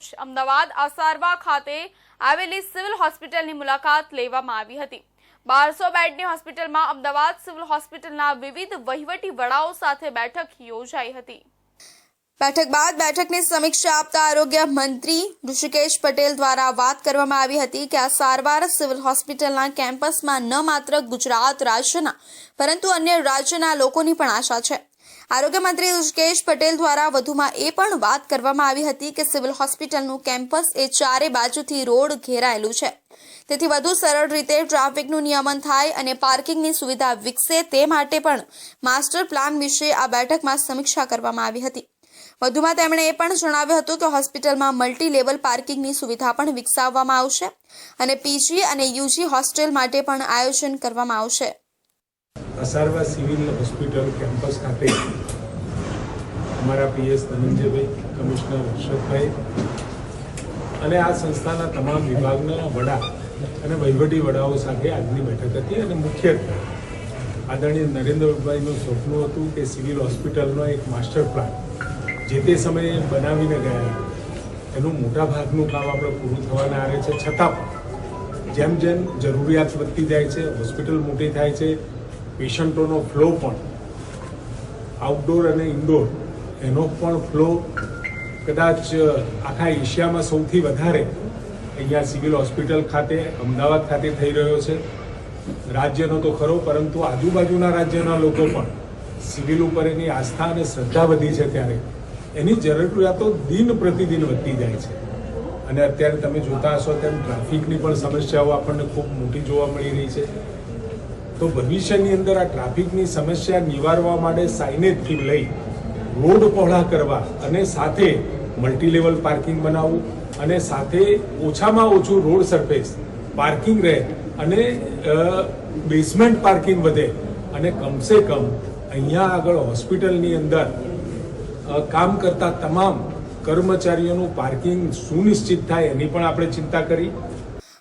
રોજ અમદાવાદ આસારવા ખાતે આવેલી સિવિલ હોસ્પિટલની મુલાકાત લેવામાં આવી હતી। 1200 બેડની હોસ્પિટલમાં અમદાવાદ સિવિલ હોસ્પિટલના વિવિધ વહીવટી વડાઓ સાથે બેઠક યોજાઈ હતી। બેઠક બાદ બેઠકની સમીક્ષા આપતા આરોગ્ય મંત્રી ઋષિકેશ પટેલ દ્વારા વાત કરવામાં આવી હતી કે આ સારવાર સિવિલ હોસ્પિટલના કેમ્પસમાં ન માત્ર ગુજરાત રાજ્યના પરંતુ અન્ય રાજ્યના લોકોની પણ આશા છે। આરોગ્ય મંત્રી ઋષિકેશ પટેલ દ્વારા વધુમાં એ પણ વાત કરવામાં આવી હતી કે સિવિલ હોસ્પિટલનું કેમ્પસ એ ચારે બાજુથી રોડ ઘેરાયેલું છે, તેથી વધુ સરળ રીતે ટ્રાફિકનું નિયમન થાય અને પાર્કિંગની સુવિધા વિકસે તે માટે પણ માસ્ટર પ્લાન વિશે આ બેઠકમાં સમીક્ષા કરવામાં આવી હતી। વધુમાં તેમણે એ પણ જણાવ્યું હતું કે હોસ્પિટલમાં મલ્ટી લેવલ પાર્કિંગની સુવિધા પણ વિકસાવવામાં આવશે અને પીજી અને યુજી હોસ્ટેલ માટે પણ આયોજન કરવામાં આવશે। આસારવા સિવિલ હોસ્પિટલ કેમ્પસ ખાતે અમારા પીએસ ધનંજયભાઈ, કમિશનર હર્ષદભાઈ અને આ સંસ્થાના તમામ વિભાગના વડા અને વહીવટી વડાઓ સાથે આજની બેઠક હતી અને મુખ્યત્વે આદરણીય નરેન્દ્રભાઈનું સપનું હતું કે સિવિલ હોસ્પિટલનો એક માસ્ટર પ્લાન જે તે સમયે બનાવીને ગયા એનું મોટા ભાગનું કામ આપણે પૂરું થવાના આવે છે, છતાં જેમ જેમ જરૂરિયાત વધતી જાય છે, હોસ્પિટલ મોટી થાય છે, પેશન્ટોનો ફ્લો પણ આઉટડોર અને ઇન્ડોર એનો પણ ફ્લો કદાચ આખા એશિયામાં સૌથી વધારે અહીંયા સિવિલ હોસ્પિટલ ખાતે અમદાવાદ ખાતે થઈ રહ્યો છે। રાજ્યનો તો ખરો, પરંતુ આજુબાજુના રાજ્યના લોકો પણ સિવિલ ઉપર એની આસ્થા અને શ્રદ્ધા વધી છે ત્યારે એની જરૂરિયાતો દિન પ્રતિદિન વધતી જાય છે અને અત્યારે તમે જોતા હશો તેમ ટ્રાફિકની પણ સમસ્યાઓ આપણને ખૂબ મોટી જોવા મળી રહી છે। તો ભવિષ્યની અંદર આ ટ્રાફિકની સમસ્યા નિવારવા માટે સાઇનેજથી લઈ રોડ પહોળા કરવા અને સાથે મલ્ટી લેવલ પાર્કિંગ બનાવવું અને સાથે ઓછામાં ઓછું રોડ સરફેસ પાર્કિંગ રહે અને બેઝમેન્ટ પાર્કિંગ વધે અને કમસે કમ અહીંયા આગળ હોસ્પિટલની અંદર કામ કરતા તમામ કર્મચારીઓનું પાર્કિંગ સુનિશ્ચિત થાય એની પણ આપણે ચિંતા કરી।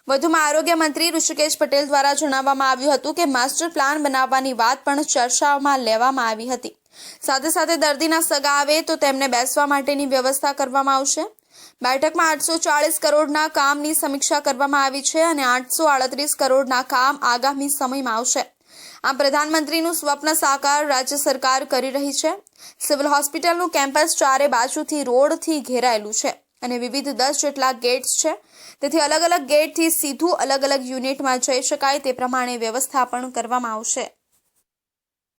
વધુમાં આરોગ્ય મંત્રી ઋષિકેશ પટેલ દ્વારા જણાવવામાં આવ્યું હતું કે માસ્ટર પ્લાન બનાવવાની વાત પણ ચર્ચામાં લેવામાં આવી હતી। સાથે સાથે દર્દીના સગા આવે તો તેમને બેસવા માટેની વ્યવસ્થા કરવામાં આવશે। બેઠકમાં 840 કરોડના કામની સમીક્ષા કરવામાં આવી છે અને 838 કરોડના કામ આગામી સમયમાં આવશે। આમ પ્રધાનમંત્રીનું સ્વપ્ન સાકાર રાજ્ય સરકાર કરી રહી છે। સિવિલ હોસ્પિટલનું કેમ્પસ ચારે બાજુથી રોડથી ઘેરાયેલું છે અને વિવિધ 10 જેટલા ગેટ્સ છે, તેથી અલગ અલગ ગેટથી સીધું અલગ અલગ યુનિટમાં જઈ શકાય તે પ્રમાણે વ્યવસ્થા પણ કરવામાં આવશે।